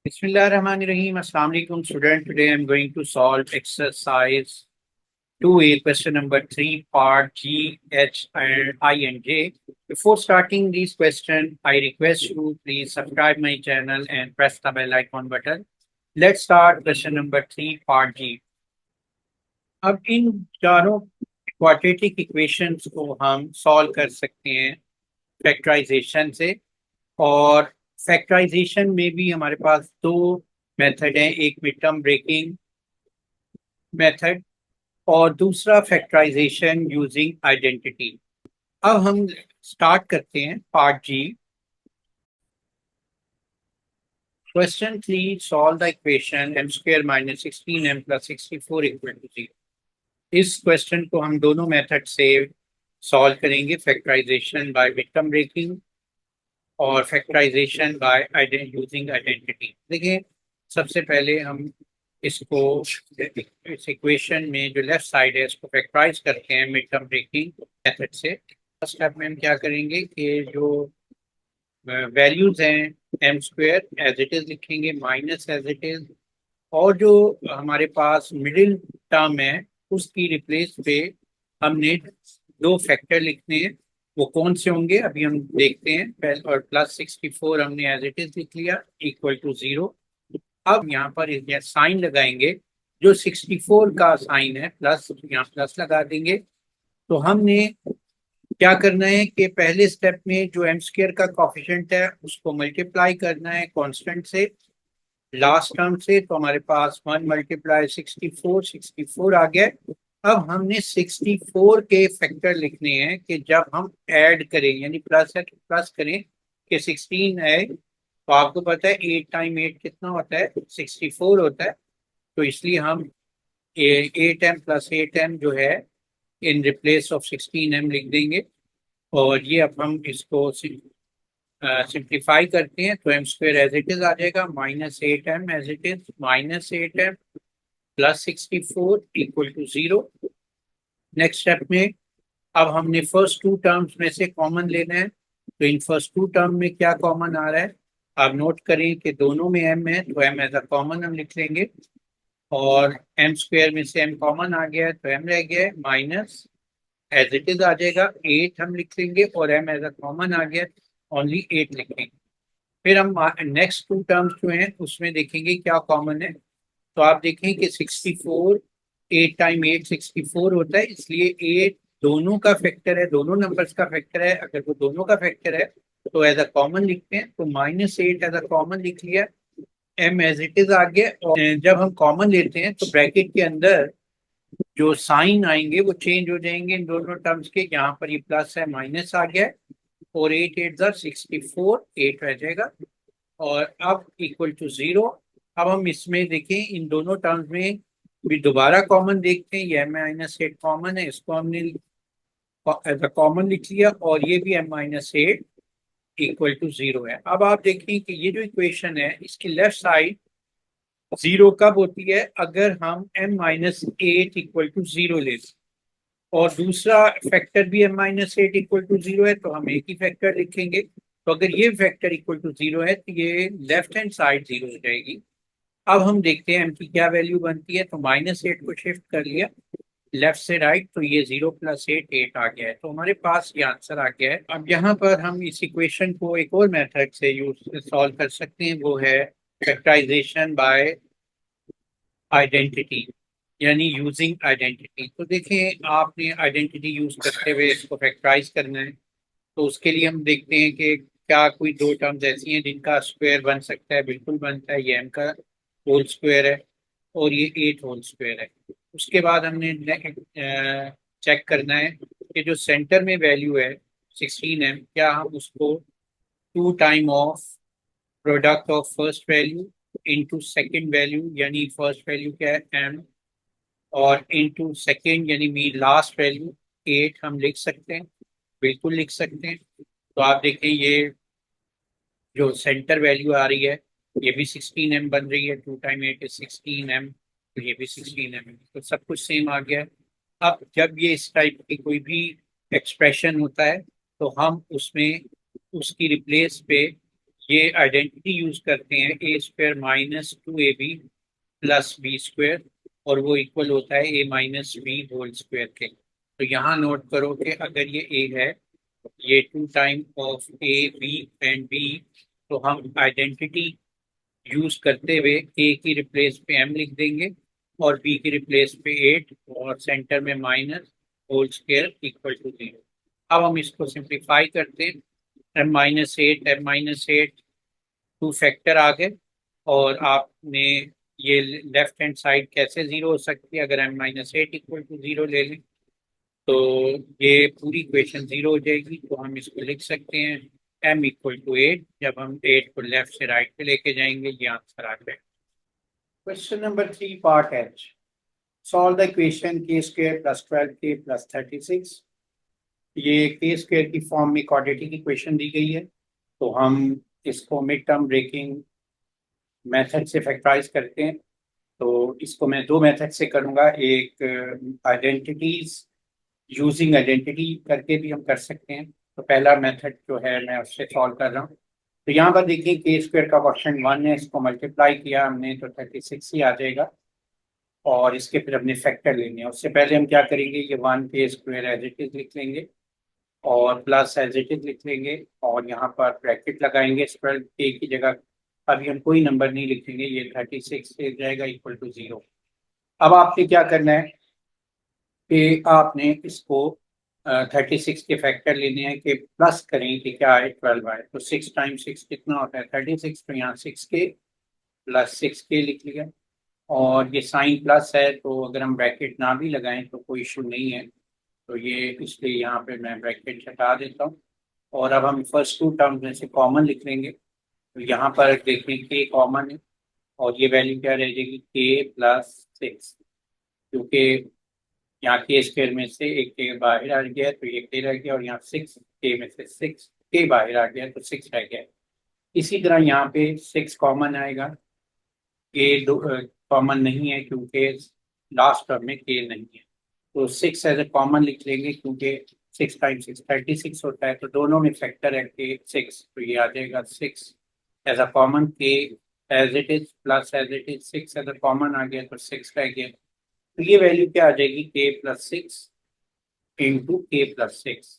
Bismillahirrahmanirrahim. Assalamu alaikum student. Today I'm going to solve exercise 2A question number 3 part G, H and I and J. Before starting these questions, I request you please subscribe my channel and press the bell icon button. Let's start question number 3 part G. अब इन चारों quadratic equations को हम solve कर सकते हैं factorisation से। और factorisation में भी हमारे पास दो मेथड हैं, एक मिड टर्म ब्रेकिंग मेथड और दूसरा फैक्टराइजेशन यूजिंग आइडेंटिटी। अब हम स्टार्ट करते हैं part G. Question 3, solve the equation m square minus 16m plus 64 equal to 0। इस क्वेश्चन को हम दोनों मेथड से सॉल्व करेंगे, factorization by mid term breaking और फैक्टराइजेशन बाय यूजिंग आइडेंटिटी। देखिए, सबसे पहले हम इसको इस इक्वेशन में जो लेफ्ट साइड है इसको फैक्टराइज करते हैं मिड टर्म ब्रेकिंग मेथड से। फर्स्ट स्टेप में हम क्या करेंगे कि जो वैल्यूज हैं m square as it is लिखेंगे माइनस एज इट इज, और जो हमारे पास मिडिल टर्म है उसकी रिप्लेस पे हमने दो फैक्टर लिखने हैं। वो कौन से होंगे अभी हम देखते हैं। और प्लस 64 हमने एज इट इज लिख लिया इक्वल टू 0। अब यहाँ पर साइन लगाएंगे, जो 64 का साइन है प्लस, यहाँ प्लस लगा देंगे। तो हमने क्या करना है कि पहले स्टेप में जो एम स्क्वायर का कॉफिशिएंट है उसको मल्टीप्लाई करना है कांस्टेंट से लास्ट टर्म से। तो हमारे पास 1 मल्टीप्लाई 64 आ गया। अब हमने 64 के फैक्टर लिखने हैं कि जब हम ऐड करें, यानी प्लस है तो प्लस करें कि 16 है तो आपको पता है 8 टाइम 8 कितना होता है, 64 होता है। तो इसलिए हम 8m प्लस 8m जो है इन रिप्लेस ऑफ 16m लिख देंगे। और ये अब हम इसको सिंप्लीफाई करते हैं तो M square as it is आ जाएगा minus 8m as it is minus 8m plus 64 equal to 0। Next step में अब हमने फर्स्ट टू टर्म्स में से कॉमन लेना है। तो इन फर्स्ट टू टर्म में क्या कॉमन आ रहा है, आप नोट करें कि दोनों में m है तो m एज अ कॉमन हम लिख लेंगे। और एम स्क्वायर में से m कॉमन आ गया है तो m रह गया है माइनस एज इट इज आ जाएगा 8 हम लिख लेंगे, और m एज अ कॉमन आ गया ओनली 8 लिखेंगे। फिर हम नेक्स्ट टू टर्म्स जो हैं उसमें देखेंगे क्या कॉमन है। तो आप देखें कि 64 8 टाइम 8 64 होता है, इसलिए 8 दोनों का फैक्टर है, दोनों नंबर्स का फैक्टर है। अगर वो दोनों का फैक्टर है तो एज अ कॉमन लिखते हैं, तो माइनस 8 एज अ कॉमन लिख लिया, m एज इट इज आ गया। और जब हम कॉमन लेते हैं तो ब्रैकेट के अंदर जो साइन आएंगे वो चेंज हो जाएंगे इन दोनों टर्म्स के। यहाँ पर ये प्लस है माइनस आ गया है, और 8 8 64 8 रह जाएगा, और अब इक्वल टू 0। अब हम इसमें देखें इन दोनों टर्म्स में भी दोबारा कॉमन देखते हैं। ये m माइनस 8 कॉमन है, इसको हमने एज अ कॉमन लिख लिया, और ये भी m माइनस 8 इक्वल टू 0 है। अब आप देखें कि ये जो इक्वेशन है इसकी लेफ्ट साइड 0 कब होती है, अगर हम m माइनस 8 इक्वल टू 0 लेते, और दूसरा फैक्टर भी m माइनस 8 इक्वल टू 0 है तो हम एक ही फैक्टर लिखेंगे। तो अगर ये फैक्टर इक्वल टू 0 है तो ये लेफ्ट हैंड साइड 0 हो जाएगी। अब हम देखते हैं m की क्या वैल्यू बनती है। तो माइनस 8 को शिफ्ट कर लिया लेफ्ट से राइट, तो ये 0 प्लस 8 8 आ गया है। तो हमारे पास ये आंसर आ गया है। अब यहाँ पर हम इस इक्वेशन को एक और मेथड से यूज सॉल्व कर सकते हैं, वो है फैक्टराइजेशन बाय आइडेंटिटी, यानी यूजिंग आइडेंटिटी। तो देखें, आपने आइडेंटिटी यूज करते हुए इसको फैक्टराइज करना है। तो उसके लिए हम देखते हैं कि क्या कोई दो टर्म्स ऐसी हैं जिनका स्क्वायर बन सकता है। बिल्कुल बनता है, ये m का होल स्क्वायर है और ये 8 होल स्क्वायर है। उसके बाद हमने चेक करना है कि जो सेंटर में वैल्यू है 16m, क्या हम उसको two time of product of first value into second value, यानी फर्स्ट वैल्यू क्या है m, और इनटू सेकंड यानी मी लास्ट वैल्यू 8 हम लिख सकते हैं, बिल्कुल लिख सकते हैं। तो आप देखें ये जो सेंटर वैल्यू आ रही है ये भी 16m बन रही है, 2 टाइम 8 इज 16m, तो ये भी 16m है, तो सब कुछ सेम आ गया है। अब जब ये इस टाइप की कोई भी एक्सप्रेशन होता है तो हम उसमें उसकी रिप्लेस पे ये आइडेंटिटी यूज करते हैं A square minus 2ab plus B square, और वो इक्वल होता है A minus B whole square के। तो यहाँ नोट करो कि अगर ये ए है, ये 2 time of a b and b, तो हम आइडेंटिटी यूज करते हुए ए की रिप्लेस पे एम लिख देंगे और बी की रिप्लेस पे 8 और सेंटर में minus whole square equal to 0। अब हम इसको सिंप्लीफाई करते हैं, m-8 टू फैक्टर आ गए, और आपने ये लेफ्ट हैंड साइड कैसे जीरो हो सकती है, अगर m-8 इक्वल टू 0 ले लें तो ये पूरी इक्वेशन जीरो हो जाएगी। तो हम इसको लिख सकते हैं m इक्वल टू 8। जब हम 8 को लेफ्ट से राइट पे लेके जाएंगे ये आंसर आ जाएगा। Question number 3 part H, solve the equation k square plus 12k plus 36। ये k स्क्वायर की फॉर्म में क्वाड्रेटिक इक्वेशन दी गई है, तो हम इसको मिड टर्म ब्रेकिंग मेथड से फैक्टराइज करते हैं। तो इसको मैं दो मेथड से करूँगा, एक आइडेंटिटीज यूजिंग आइडेंटिटी करके भी हम कर सकते हैं। तो पहला मेथड जो है मैं उससे सॉल्व कर रहा हूँ। तो यहाँ पर देखिए के स्क्वायर का क्वेश्चन 1 है, इसको मल्टीप्लाई किया हमने तो 36 ही आ जाएगा, और इसके फिर हमने फैक्टर लेने हैं। उससे पहले हम क्या करेंगे, ये 1 के स्क्वायर एज इट इज लिख लेंगे और प्लस एज इट इज लिख लेंगे, और यहाँ पर ब्रैकेट लगाएंगे 12k की जगह। अभी हम कोई नंबर नहीं लिखेंगे, ये 36 से जाएगा इक्वल टू 0। अब आपने क्या करना है कि आपने इसको 36 के फैक्टर लेने हैं कि प्लस करें कि क्या है 12 आए। तो 6 टाइम्स 6 कितना होता है 36, तो यहाँ 6k प्लस 6k लिख लिया, और ये साइन प्लस है तो अगर हम ब्रैकेट ना भी लगाएं तो कोई इशू नहीं है, तो ये इसलिए यहाँ पे मैं ब्रैकेट हटा देता हूँ। और अब हम फर्स्ट टू टर्म्स में से कॉमन लिख लेंगे। तो यहाँ पर देखें के कॉमन है, और ये वैल्यू क्या रह जाएगी के प्लस 6, क्योंकि यहाँ के स्क्वायर में से एक के बाहर आ गया तो ये के रह गया, और यहाँ 6 के में से 6 के बाहर आ गया तो 6 रह गया। इसी तरह यहाँ पे 6 कॉमन आएगा, के दो कॉमन नहीं है क्योंकि लास्ट टर्म में के नहीं है, तो 6 एज ए कॉमन लिख लेंगे क्योंकि 6 टाइम्स 6 36 होता है, तो दोनों में फैक्टर है के 6, तो ये आ जाएगा 6 as a common, K as it is plus as it is 6 as a common आ गया तो 6 रह गया। तो ये वैल्यू क्या आ जाएगी के प्लस 6 इंटू के प्लस 6।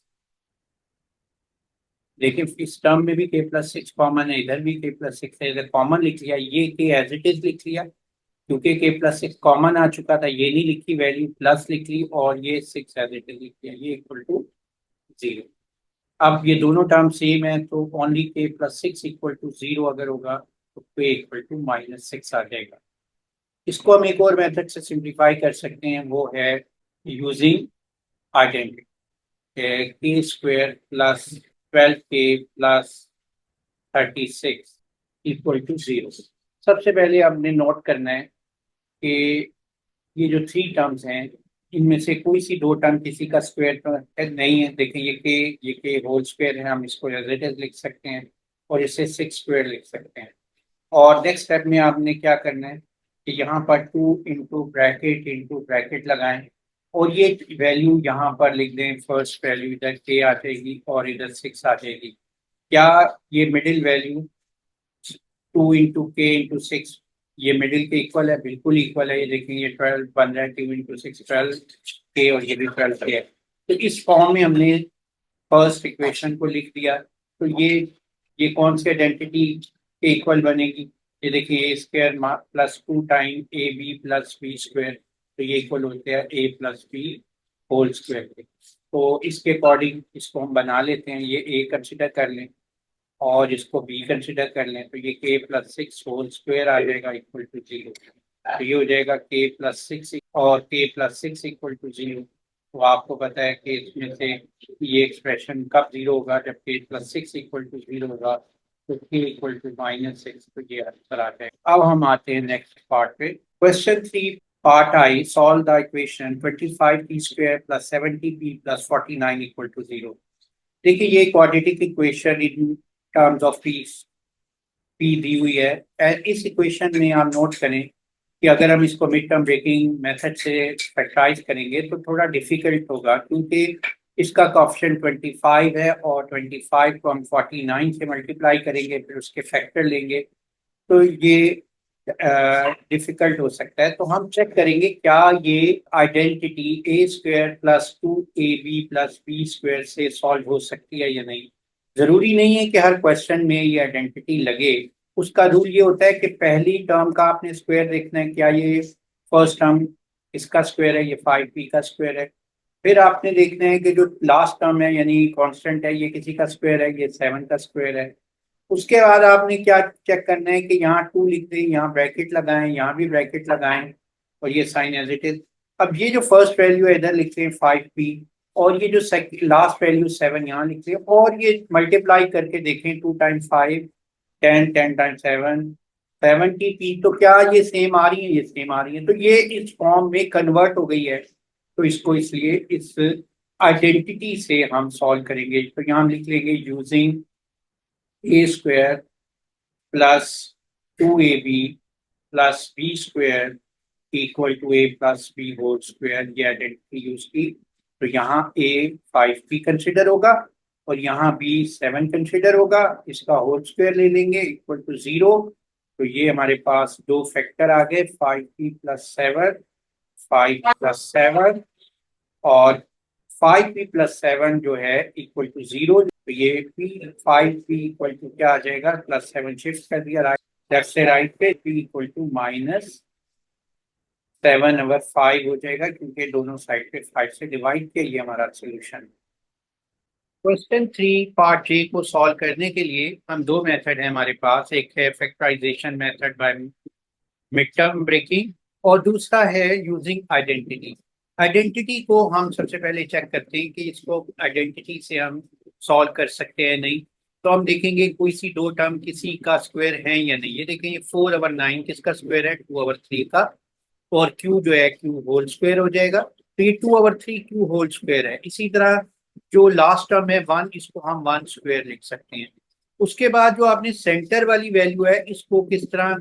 देखिए इस टर्म में भी के प्लस 6 कॉमन है, इधर भी के प्लस 6 है, इधर कॉमन लिख लिया, ये के एज इट इज लिख लिया क्योंकि के प्लस 6 कॉमन आ चुका था, ये नहीं लिखी वैल्यू, प्लस लिख ली, और ये 6 एज इट इज लिख लिया, ये इक्वल टू 0। अब ये दोनों टर्म सेम है तो ओनली के प्लस 6 इक्वल टू 0 अगर होगा तो के इक्वल टू माइनस 6 आ जाएगा। इसको हम एक और मेथड से सिंप्लीफाई कर सकते हैं, वो है using identity, k square plus 12k plus 36 equal to 0। सबसे पहले आपने नोट करना है कि ये जो 3 टर्म्स हैं इनमें से कोई सी दो टर्म किसी का स्क्वायर तो नहीं है। देखिए ये के होल स्क्वायर है, हम इसको एज इट इज लिख सकते हैं, और इसे 6 स्क्वायर लिख सकते हैं। और नेक्स्ट स्टेप में आपने क्या करना है कि यहाँ पर 2 इंटू ब्रैकेट लगाएं, और ये वैल्यू यहाँ पर लिख दें, फर्स्ट वैल्यू इधर के आ जाएगी और इधर 6 आ जाएगी। क्या ये मिडिल वैल्यू 2 इंटू 6 ये मिडिल के इक्वल है? बिल्कुल इक्वल है। ये देखेंगे ये 12 बन रहा है, 2 इंटू 6 12 के, और ये भी 12 के है। तो इस फॉर्म में हमने फर्स्ट इक्वेशन को लिख दिया, तो ये कौन सी आइडेंटिटी के इक्वल बनेगी? ये देखिए A square plus 2 time A B plus B square, तो ये इक्वल होते हैं A plus B whole square के। तो इसके अकॉर्डिंग इसको हम बना लेते हैं, ये ए कंसिडर कर लें और इसको बी कंसिडर कर लें, तो ये के प्लस 6 होल स्क्वायर आ जाएगा इक्वल टू 0। तो ये हो जाएगा के प्लस 6 और के प्लस 6 इक्वल टू 0। तो आपको पता है कि इसमें से ये एक्सप्रेशन कब 0 होगा, जब के प्लस 6 इक्वल टू 0 होगा, तो के इक्वल टू -6, तो ये आंसर आ जाएगा। अब हम आते हैं नेक्स्ट पार्ट पे। Question 3 part I, solve the equation 25p square plus 70p plus 49 equal to 0। देखिए ये quadratic equation in terms of P दी हुई है। इस इक्वेशन में आप नोट करें कि अगर हम इसको मिड टर्म ब्रेकिंग मेथड से फैक्टराइज करेंगे तो थोड़ा डिफिकल्ट होगा, क्योंकि इसका कॉफिशिएंट 25 है और 25 को हम 49 से मल्टीप्लाई करेंगे, फिर उसके फैक्टर लेंगे, तो ये डिफिकल्ट हो सकता है। तो हम चेक करेंगे क्या ये identity A square plus 2ab plus B square से सॉल्व हो सकती है या नहीं। जरूरी नहीं है कि हर क्वेश्चन में ये आइडेंटिटी लगे। उसका रूल ये होता है कि पहली टर्म का आपने स्क्वायर देखना है, क्या ये फर्स्ट टर्म इसका स्क्वायर है, ये 5b का स्क्वायर है। फिर आपने देखना है कि जो लास्ट टर्म है यानी कांस्टेंट है, ये किसी का स्क्वायर है, ये 7 का स्क्वायर है। उसके बाद आपने क्या चेक करना है कि यहाँ 2 लिख दें, यहाँ ब्रैकेट लगाएं, यहाँ भी ब्रैकेट लगाएं, और ये साइन एज इट इज। अब ये जो फर्स्ट वैल्यू है इधर लिखते हैं 5p, और ये जो लास्ट वैल्यू 7 यहाँ लिखते हैं, और ये मल्टीप्लाई करके देखें 2 टाइम्स 5 10, 10 टाइम्स 7 70p। तो क्या ये सेम आ रही है? ये सेम आ रही है, तो ये इस फॉर्म में कन्वर्ट हो गई है। तो इसको इसलिए इस आइडेंटिटी से हम सॉल्व करेंगे। तो यहाँ हम लिख लेंगे using a square plus 2ab plus B square equal to a plus B whole square, ये आइडेंटिटी यूज की। तो यहाँ ए 5p कंसिडर होगा और यहाँ बी 7 कंसिडर होगा, इसका होल स्क्वायर ले लेंगे इक्वल टू 0। तो ये हमारे पास दो फैक्टर आ गए, 5p प्लस 7, 5 प्लस 7, और 5p+7 जो है इक्वल टू 0। तो ये p 5p इक्वल टू क्या आ जाएगा, +7 शिफ्ट कर दिया राइट, लेफ्ट से राइट पे, p इक्वल टू -7/5 हो जाएगा, क्योंकि दोनों साइड पे 5 से डिवाइड किया। ये हमारा सोल्यूशन। क्वेश्चन 3 पार्ट जे को सॉल्व करने के लिए हम दो मेथड है हमारे पास। एक है factorization method by mid term breaking, और दूसरा है यूजिंग आइडेंटिटी। आइडेंटिटी को हम सबसे पहले चेक करते हैं कि इसको आइडेंटिटी से हम सॉल्व कर सकते हैं नहीं। तो हम देखेंगे कोई सी दो टर्म किसी का स्क्वायर है या नहीं। ये देखेंगे 4/9 किसका स्क्वायर है, 2/3 का, और क्यू जो है क्यू होल स्क्वायर हो जाएगा। तो ये 2/3 क्यू होल स्क्वायर है। इसी तरह जो लास्ट टर्म है 1, इसको हम 1 स्क्वायर लिख सकते हैं। उसके बाद जो आपने सेंटर वाली वैल्यू है, इसको किस तरह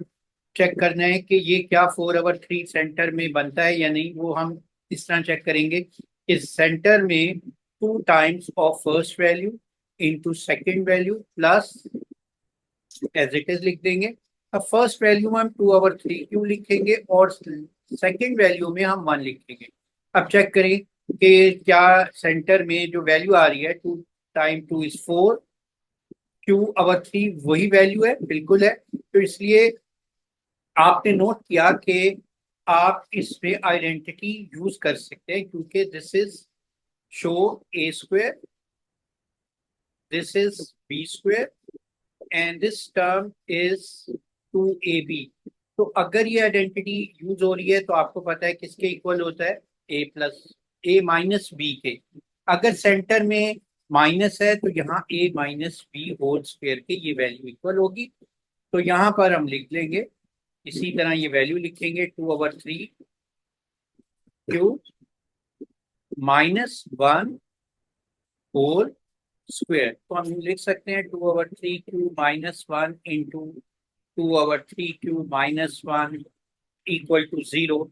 चेक करना है कि ये क्या 4/3 सेंटर में बनता है या नहीं, वो हम इस तरह चेक करेंगे। इस सेंटर में 2 times of first value into second value plus as it is लिख देंगे। अब फर्स्ट वैल्यू में हम 2/3 क्यों लिखेंगे और सेकेंड वैल्यू में हम 1 लिखेंगे। अब चेक करें कि क्या सेंटर में जो वैल्यू आ रही है 2 टाइम 2 इज 4, Q/3 वही वैल्यू है, बिल्कुल है। तो इसलिए आपने नोट किया कि आप इसमें आइडेंटिटी यूज कर सकते हैं, क्योंकि this is show a square, this is b square, and this term is 2ab। तो अगर ये आइडेंटिटी यूज हो रही है तो आपको पता है किसके इक्वल होता है, a माइनस बी के। अगर सेंटर में माइनस है तो यहाँ a-b होल स्क्वायर के ये वैल्यू इक्वल होगी। तो यहाँ पर हम लिख लेंगे, इसी तरह ये वैल्यू लिखेंगे 2/3 क्यू -1 होल स्क्वायर। तो हम लिख सकते हैं 2/3 q -1 into 2/3 q -1 equal to 0।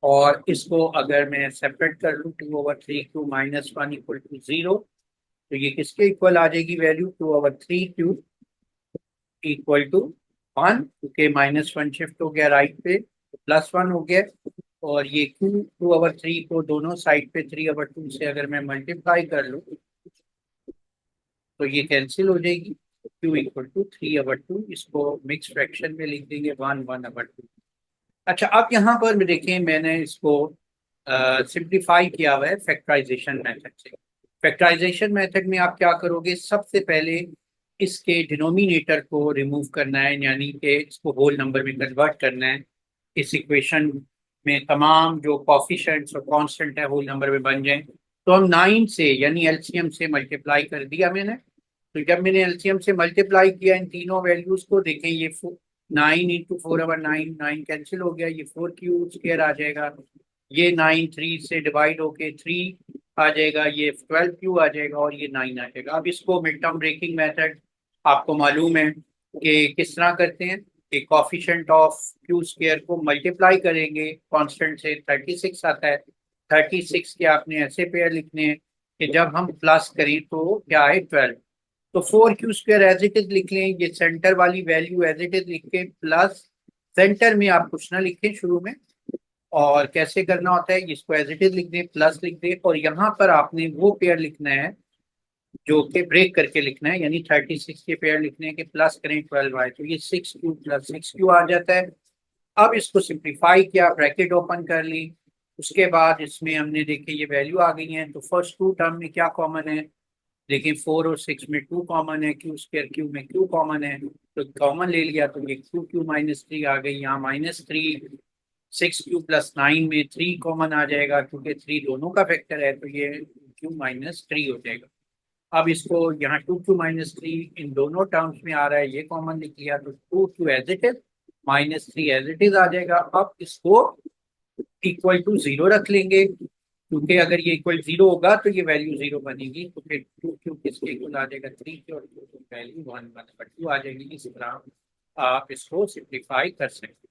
और इसको अगर मैं सेपरेट कर लूँ, 2/3 क्यू -1 इक्वल टू 0, तो ये किसके इक्वल आ जाएगी वैल्यू, 2/3 क्यू इक्वल टू 1, क्योंकि -1 शिफ्ट हो गया राइट पे, +1 हो गया। और ये क्यू 2/3 को दोनों साइड पे 3/2 से अगर मैं मल्टीप्लाई कर लूँ तो ये कैंसिल हो जाएगी। क्यू इक्वल टू 3/2, इसको मिक्स फ्रैक्शन में लिख देंगे 1/2। अच्छा, अब यहाँ पर देखें मैंने इसको सिंप्लीफाई किया हुआ है फैक्टराइजेशन मेथड से। फैक्टराइजेशन मेथड में आप क्या करोगे, सबसे पहले इसके डिनोमिनेटर को रिमूव करना है, यानी कि इसको होल नंबर में कन्वर्ट करना है। इस इक्वेशन में तमाम जो कॉफिशेंट्स और कांस्टेंट है होल नंबर में बन जाएं। तो हम 9 से यानी एलसीएम से मल्टीप्लाई कर दिया मैंने। तो जब मैंने एलसीएम से मल्टीप्लाई किया इन तीनों वैल्यूज को, देखें ये 9 इंटू 4/9, 9 कैंसिल हो गया, ये 4 क्यू स्क्वायर आ जाएगा। ये 9 3 से डिवाइड होके 3 आ जाएगा, ये 12 क्यू आ जाएगा, और ये 9 आ जाएगा। अब इसको मिड टर्म ब्रेकिंग मेथड आपको मालूम है कि किस तरह करते हैं। एक कॉफिशेंट ऑफ क्यू स्क्वायर को मल्टीप्लाई करेंगे कांस्टेंट से, 36 आता है। 36 के आपने ऐसे पेयर लिखने हैं कि जब हम प्लस करें तो क्या है 12। तो 4q² एज इट इज लिख लें, ये सेंटर वाली वैल्यू एज इट इज लिख के प्लस सेंटर में आप कुछ ना लिखें शुरू में। और कैसे करना होता है, इसको एज इट इज लिख दें, प्लस लिख दें, और यहाँ पर आपने वो पेयर लिखना है जो कि ब्रेक करके लिखना है, यानी 36 के पेयर लिखने हैं कि प्लस करें 12y, तो ये 6q प्लस 6q आ जाता है। अब इसको सिंप्लीफाई किया, ब्रैकेट ओपन कर ली, उसके बाद इसमें हमने देखे ये वैल्यू आ गई है, तो फर्स्ट टू टर्म में क्या कॉमन है, देखिए 4 और 6 में 2 कॉमन है, q² q में q कॉमन है, तो कॉमन ले लिया तो ये q -3 आ गई, यहाँ -3। 6q प्लस 9 में 3 कॉमन आ जाएगा, क्योंकि 3 दोनों का फैक्टर है, तो ये q -3 हो जाएगा। अब इसको यहाँ 2q-3 इन दोनों टर्म्स में आ रहा है, ये कॉमन लिख लिया, तो 2q as it is -3 as it is आ जाएगा। अब इसको इक्वल टू 0 रख लेंगे, क्योंकि अगर ये इक्वल 0 होगा तो ये वैल्यू 0 बनेगी, तो फिर 2q किसके इक्वल आ जाएगा, 3 की, और वैल्यू 1/2 आ जाएगी। इस तरह आप इसको सिंप्लीफाई कर सकते हैं।